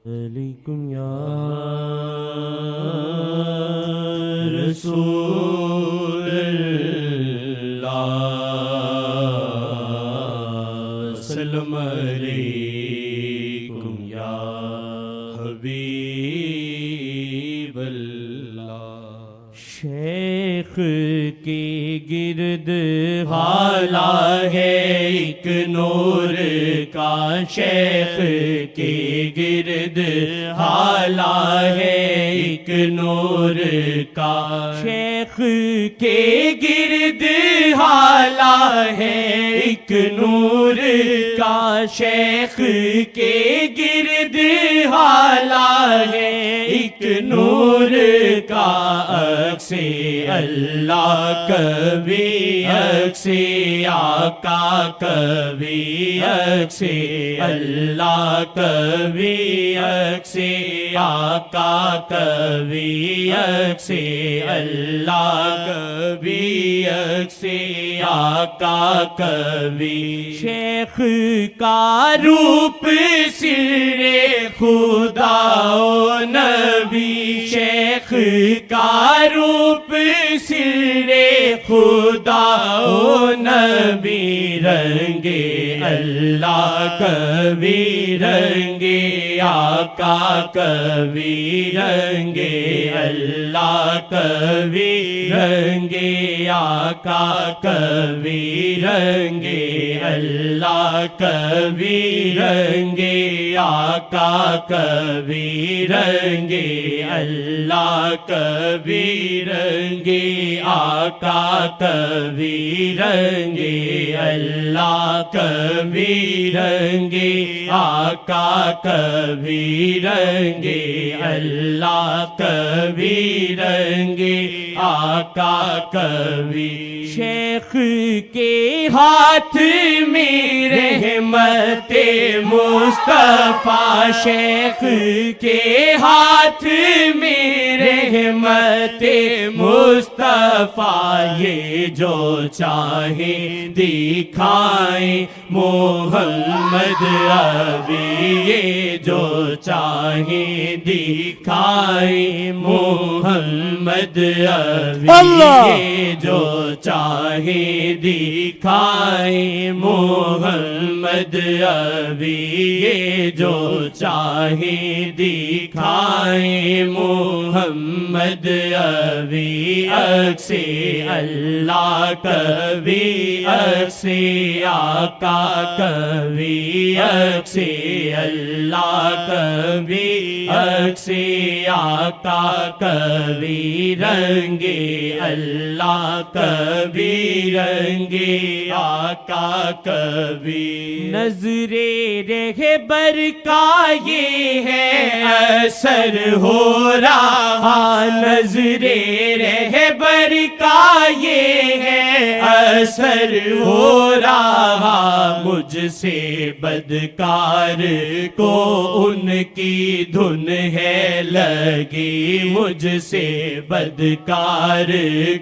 علیکم یا رسول اللہ، سلام علیکم یا حبیب اللہ۔ شیخ کے گرد حالہ ہے ایک نور کا، شیخ کے گرد حالہ ہے ایک نور کا، شیخ کے گرد حالہ ہے ایک نور کا، شیخ کے گرد حالہ ہے ایک نور کا، عکس اللہ کبھی عکس آقا کبھی عکس اللہ کبھی عکس آقا کبھی عکس اللہ کبھی عکس آقا کبھی، شیخ کا روپ سر خدا و نبی، شیخ کا روپ سر خدا و نبی، رنگ اللہ کبھی رنگ آقا کبھی رنگ اللہ کبھی رنگ آقا کبھی رنگ اللہ کبھی رنگ آقا کبھی رنگ اللہ کبھی رنگ آقا کبھی رنگ اللہ کبھی رنگ آقا کبھی رنگ اللہ کبھی رنگ آقا کبھی، شیخ کے ہاتھ میں رحمت مصطفیٰ، شیخ کے ہاتھ میں رحمت مصطفیٰ، یہ جو چاہیں دکھائیں محمد ابھی، یہ جو چاہیں دکھائیں محمد ابھی، یہ جو چاہیں دکھائیں محمد ابھی، یہ جو چاہیں دکھائیں محمد ابھی، عکس اللہ کبھی عکس آقا کبھی عکس اللہ کبھی عکس آقا کبھی رنگ اللہ کبھی رنگ آقا کبھی، نظر رہبر کا یہ ہے اثر ہو رہا، نظر رہبر کا یہ ہے اثر ہو رہا، مجھ سے بدکار کو ان کی دھن ہے لگی، مجھ سے بدکار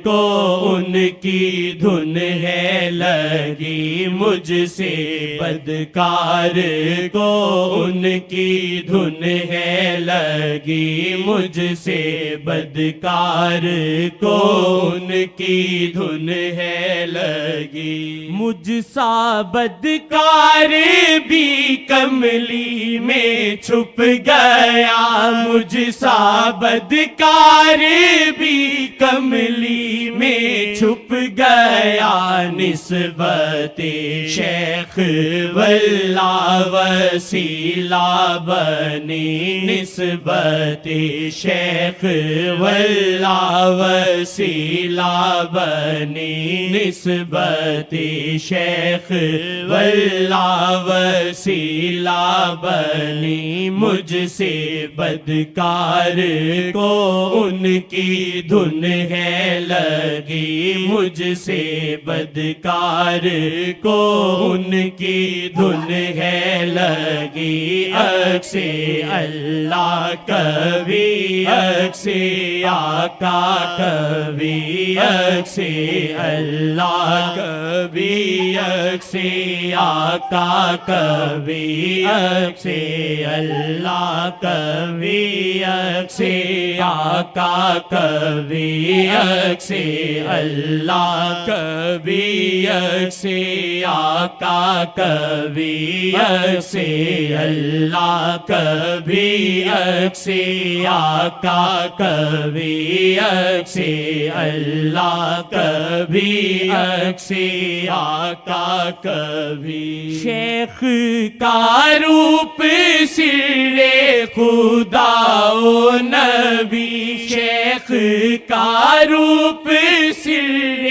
کو ان کی دھن ہے لگی، مجھ سے بدکار کو ان کی دھن ہے لگی، مجھ سے بدکار کو ان کی دھن ہے لگی، مجھ سا بدکار بھی کملی میں چھپ گیا، مجھ سا بدکار بھی کملی میں چھپ گیا، نسبت شیخ واللہ وسیلہ بنی، نسبت شیخ واللہ وسیلہ بنی، نسبت شیخ واللہ وسیلہ بنی، مجھ سے بدکار کو ان کی دھن ہے لگی، مجھ سے بدکار کو ان کی دھن ہے لگی، عکس اللہ کبھی عکس آقا کبھی عکس اللہ کبھی عکس آقا کبھی سے اللہ کبھی سے آقا کبھی سے اللہ کبھی سے آقا کبھی سے اللہ کبھی سے آقا کبھی سے اللہ کبھی سے آقا کبھی شیخ کا روپ سر خدا و نبی شیخ کا روپ سر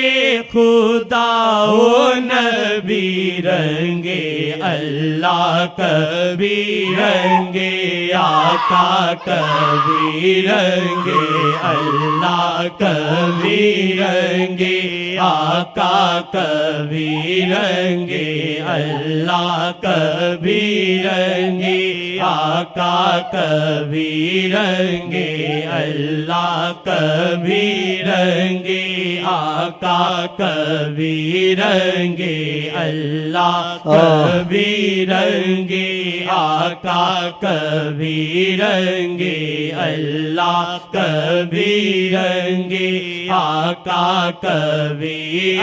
خدا و نبی رنگے اللہ کبھی رنگے آقا کبھی رنگے اللہ کبھی رنگے آقا کبھی رنگے اللہ کبھی رنگے آقا کبھی رنگے اللہ کبھی رنگے آقا کبھی رنگے اللہ کبھی رنگے آقا کبھی رنگے اللہ کبھی رنگے آقا کبھی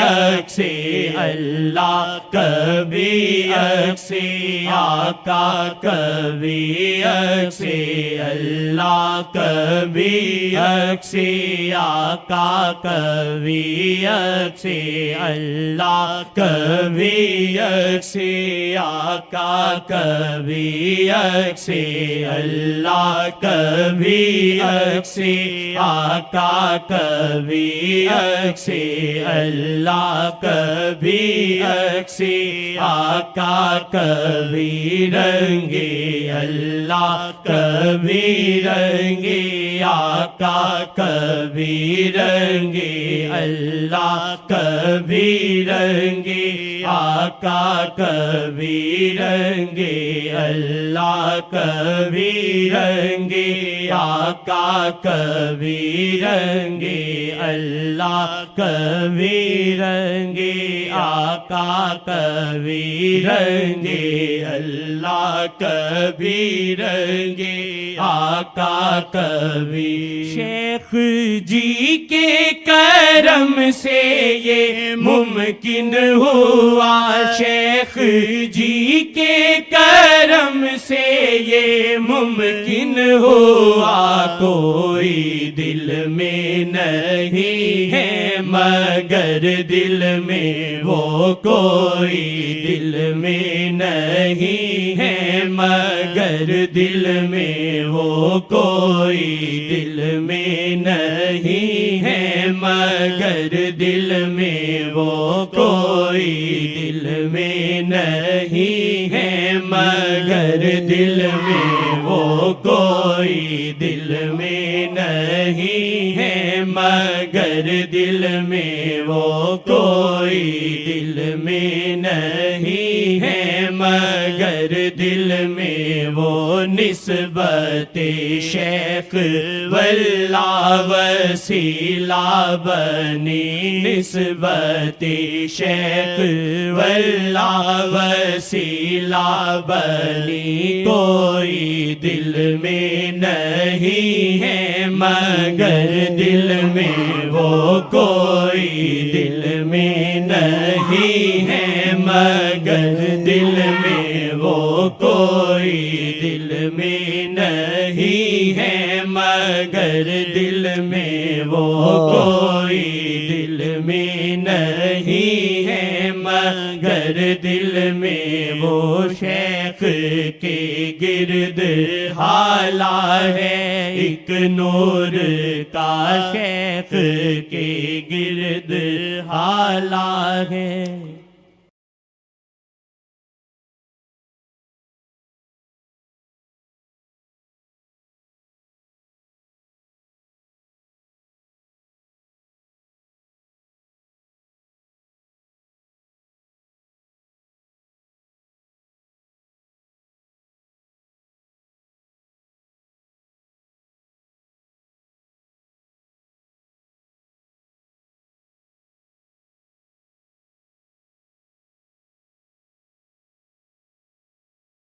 سے اللہ کبھی سے آقا کبھی سے اللہ کبھی سے آقا کبھی سے اللہ کبھی سے آقا کبھی سے اللہ کبھی سے آقا کبھی سے اللہ کبھی سے آقا کبھی رنگے اللہ کبھی رنگے آقا کبھی رنگے اللہ کبھی رنگے آقا کبھی رنگے اللہ کبھی رنگے آقا کبھی رنگے اللہ کبھی رنگے آقا کبھی رنگے اللہ کبھی رنگے آقا کبھی شیخ جی کے کرم سے یہ ممکن ہوا شیخ جی کے کرم سے یہ ممکن ہوا کوئی دل میں نہیں ہے مگر دل میں وہ کوئی دل میں نہیں ہے مگر دل میں وہ کوئی دل میں نہیں ہے مگر دل میں وہ کوئی دل میں نہیں ہے مگر دل میں وہ کوئی دل میں نہیں ہے مگر دل میں وہ کوئی دل میں نہیں ہے مگر دل میں وہ نسبت شیخ واللہ وسیلہ بنی نسبت شیخ واللہ وسیلہ بنی کوئی دل میں نہیں ہے مگر دل میں وہ کوئی دل میں نہیں ہے مگر دل میں وہ کوئی دل میں نہیں ہے مگر دل میں وہ کوئی دل میں نہیں ہے مگر دل میں وہ شیخ کے گرد حالہ ہے ایک نور کا شیخ کے گرد حالہ ہے